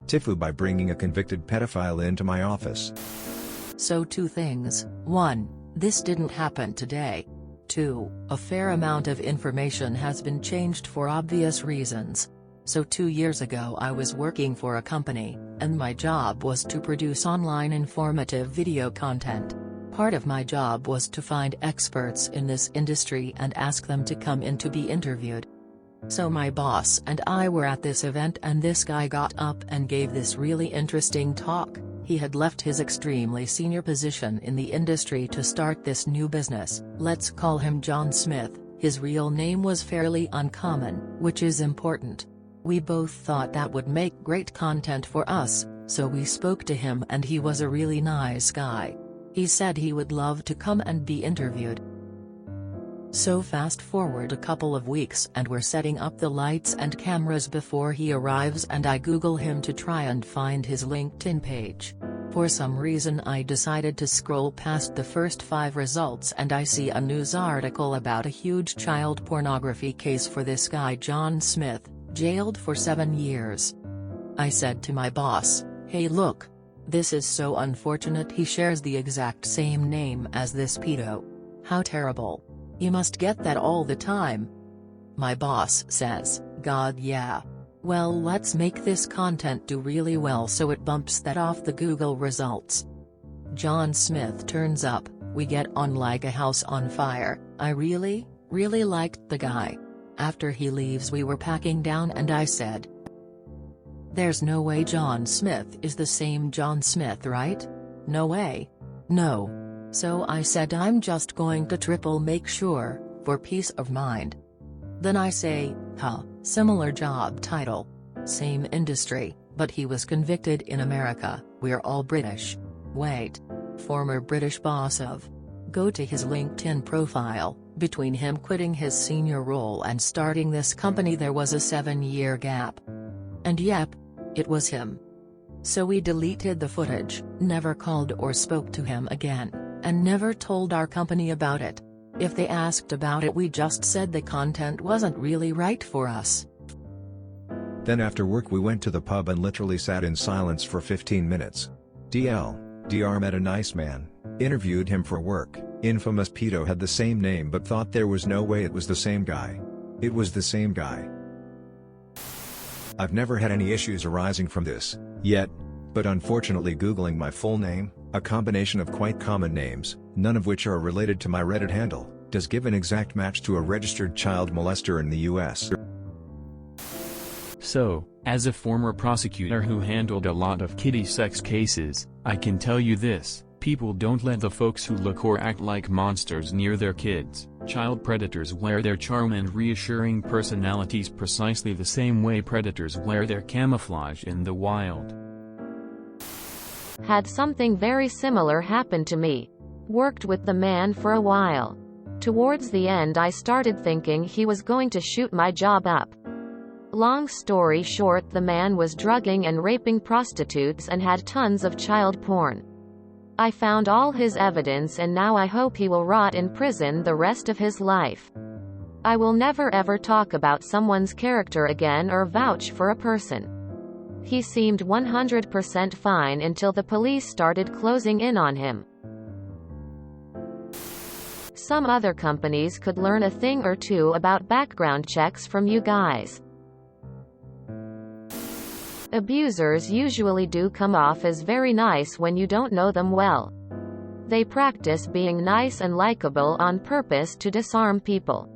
TIFU by bringing a convicted pedophile into my office. So 2 things. 1. This didn't happen today. 2. A fair amount of information has been changed for obvious reasons. So 2 years ago I was working for a company, and my job was to produce online informative video content. Part of my job was to find experts in this industry and ask them to come in to be interviewed. So my boss and I were at this event and this guy got up and gave this really interesting talk. He had left his extremely senior position in the industry to start this new business. Let's call him John Smith. His real name was fairly uncommon, which is important. We both thought that would make great content for us, so we spoke to him and he was a really nice guy. He said he would love to come and be interviewed. So fast forward a couple of weeks and we're setting up the lights and cameras before he arrives and I Google him to try and find his LinkedIn page. For some reason I decided to scroll past the first 5 results and I see a news article about a huge child pornography case for this guy John Smith, jailed for 7 years. I said to my boss, "Hey look. This is so unfortunate he shares the exact same name as this pedo. How terrible. You must get that all the time." My boss says, "God yeah. Well let's make this content do really well so it bumps that off the Google results." John Smith turns up, we get on like a house on fire. I really liked the guy. After he leaves we were packing down and I said, "There's no way John Smith is the same John Smith, right? No way. No." So I said I'm just going to triple make sure, for peace of mind. Then I say, similar job title. Same industry, but he was convicted in America, we're all British. Wait. Former British boss of. Go to his LinkedIn profile. Between him quitting his senior role and starting this company there was a 7-year gap. And yep, it was him. So we deleted the footage, never called or spoke to him again, and never told our company about it. If they asked about it we just said the content wasn't really right for us. Then after work we went to the pub and literally sat in silence for 15 minutes. Dr. met a nice man, interviewed him for work. Infamous pedo had the same name but thought there was no way it was the same guy. It was the same guy. I've never had any issues arising from this, yet, but unfortunately Googling my full name, a combination of quite common names, none of which are related to my Reddit handle, does give an exact match to a registered child molester in the US. So, as a former prosecutor who handled a lot of kiddie sex cases, I can tell you this: people don't let the folks who look or act like monsters near their kids. Child predators wear their charm and reassuring personalities precisely the same way predators wear their camouflage in the wild. Had something very similar happen to me. Worked with the man for a while. Towards the end I started thinking he was going to shoot my job up. Long story short, the man was drugging and raping prostitutes and had tons of child porn. I found all his evidence and now I hope he will rot in prison the rest of his life. I will never ever talk about someone's character again or vouch for a person. He seemed 100% fine until the police started closing in on him. Some other companies could learn a thing or two about background checks from you guys. Abusers usually do come off as very nice when you don't know them well. They practice being nice and likable on purpose to disarm people.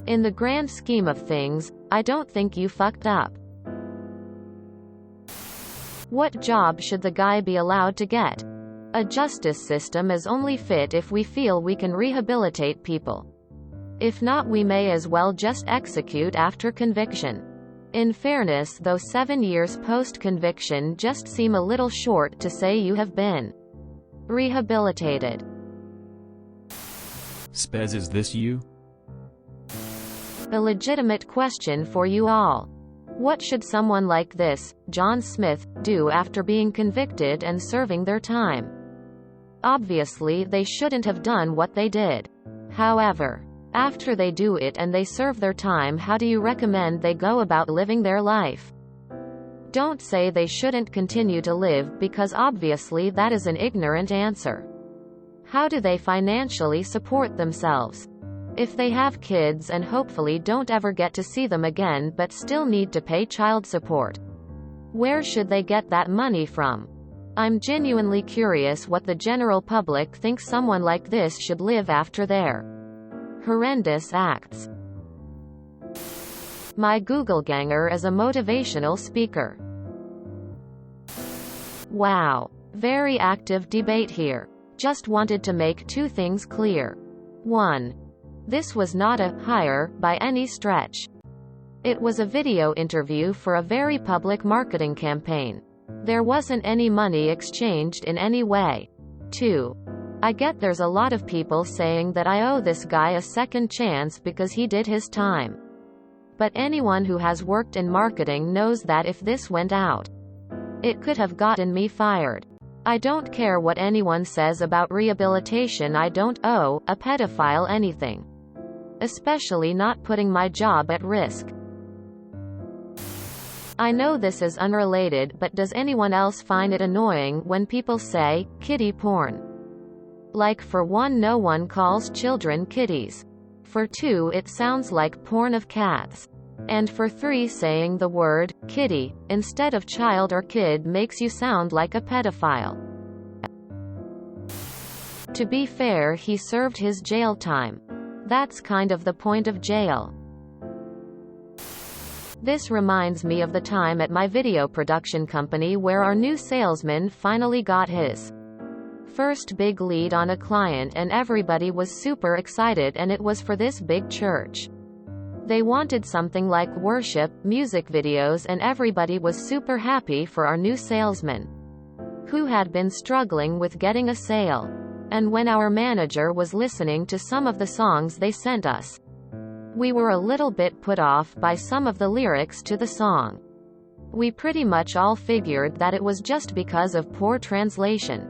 In the grand scheme of things, I don't think you fucked up. What job should the guy be allowed to get? A justice system is only fit if we feel we can rehabilitate people. If not, we may as well just execute after conviction. In fairness though, 7 years post-conviction just seem a little short to say you have been rehabilitated. Spez, is this you? A legitimate question for you all. What should someone like this, John Smith, do after being convicted and serving their time? Obviously they shouldn't have done what they did. However, after they do it and they serve their time, how do you recommend they go about living their life? Don't say they shouldn't continue to live, because obviously that is an ignorant answer. How do they financially support themselves? If they have kids and hopefully don't ever get to see them again but still need to pay child support, where should they get that money from? I'm genuinely curious what the general public thinks someone like this should live after their horrendous acts. My Google ganger as a motivational speaker. Wow. Very active debate here. Just wanted to make two things clear. 1. This was not a hire by any stretch. It was a video interview for a very public marketing campaign. There wasn't any money exchanged in any way. 2. I get there's a lot of people saying that I owe this guy a second chance because he did his time. But anyone who has worked in marketing knows that if this went out, it could have gotten me fired. I don't care what anyone says about rehabilitation. I don't owe a pedophile anything. Especially not putting my job at risk. I know this is unrelated, but does anyone else find it annoying when people say, kiddie porn? Like, for one, no one calls children kitties. For 2, it sounds like porn of cats. And for 3, saying the word kiddie instead of child or kid makes you sound like a pedophile. To be fair, he served his jail time. That's kind of the point of jail. This reminds me of the time at my video production company where our new salesman finally got his first big lead on a client and everybody was super excited, and it was for this big church. They wanted something like worship, music videos, and everybody was super happy for our new salesman, who had been struggling with getting a sale. And when our manager was listening to some of the songs they sent us, we were a little bit put off by some of the lyrics to the song. We pretty much all figured that it was just because of poor translation,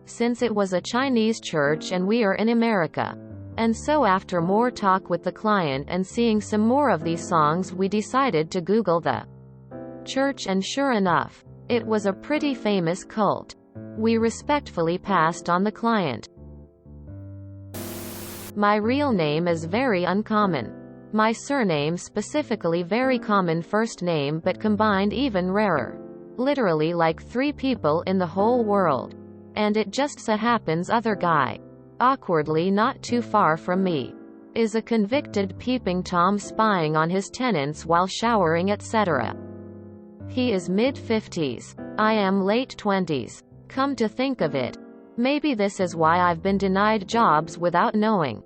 since it was a Chinese church and we are in America. And so after more talk with the client and seeing some more of these songs, we decided to Google the church, and sure enough, it was a pretty famous cult. We respectfully passed on the client. My real name is very uncommon. My surname specifically very common first name, but combined even rarer. Literally like 3 people in the whole world. And it just so happens other guy, awkwardly not too far from me, is a convicted peeping Tom spying on his tenants while showering, etc. He is mid-50s. I am late 20s. Come to think of it, maybe this is why I've been denied jobs without knowing.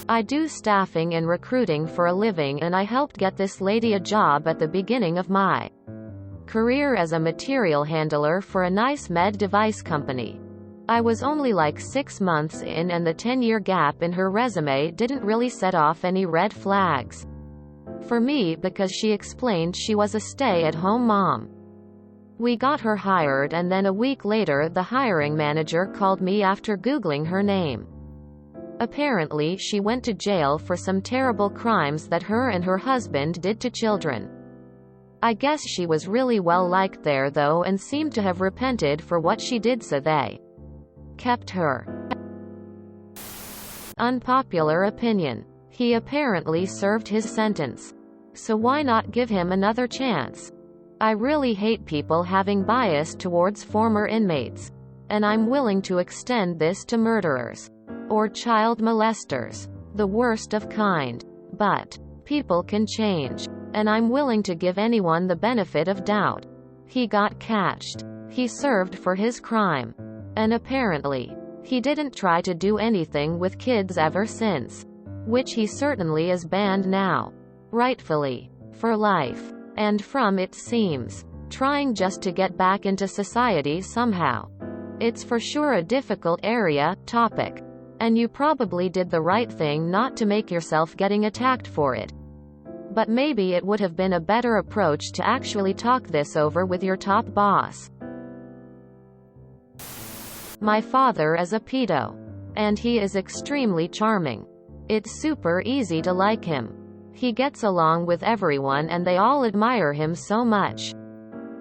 I do staffing and recruiting for a living, and I helped get this lady a job at the beginning of my career as a material handler for a nice med device company. I was only like 6 months in, and the 10-year gap in her resume didn't really set off any red flags for me, because she explained she was a stay-at-home mom. We got her hired, and then a week later the hiring manager called me after Googling her name. Apparently she went to jail for some terrible crimes that her and her husband did to children. I guess she was really well liked there though, and seemed to have repented for what she did, so they kept her. Unpopular opinion. He apparently served his sentence. So why not give him another chance? I really hate people having bias towards former inmates. And I'm willing to extend this to murderers. Or child molesters. The worst of kind. But people can change. And I'm willing to give anyone the benefit of doubt. He got catched. He served for his crime. And apparently, he didn't try to do anything with kids ever since. Which he certainly is banned now. Rightfully. For life. And from, it seems, trying just to get back into society somehow. It's for sure a difficult topic. And you probably did the right thing not to make yourself getting attacked for it. But maybe it would have been a better approach to actually talk this over with your top boss. My father is a pedo. And he is extremely charming. It's super easy to like him. He gets along with everyone and they all admire him so much.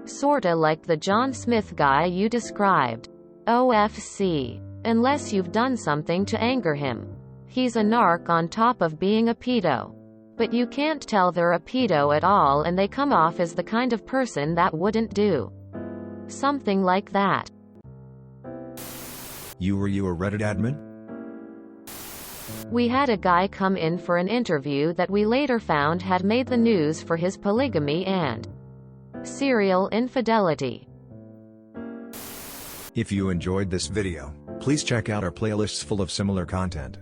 Sorta like the John Smith guy you described. OFC. Unless you've done something to anger him. He's a narc on top of being a pedo. But you can't tell they're a pedo at all and they come off as the kind of person that wouldn't do something like that. Were you a Reddit admin? We had a guy come in for an interview that we later found had made the news for his polygamy and serial infidelity. If you enjoyed this video, please check out our playlists full of similar content.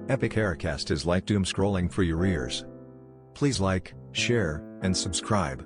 Epic Haircast is like doom scrolling for your ears. Please like, share, and subscribe.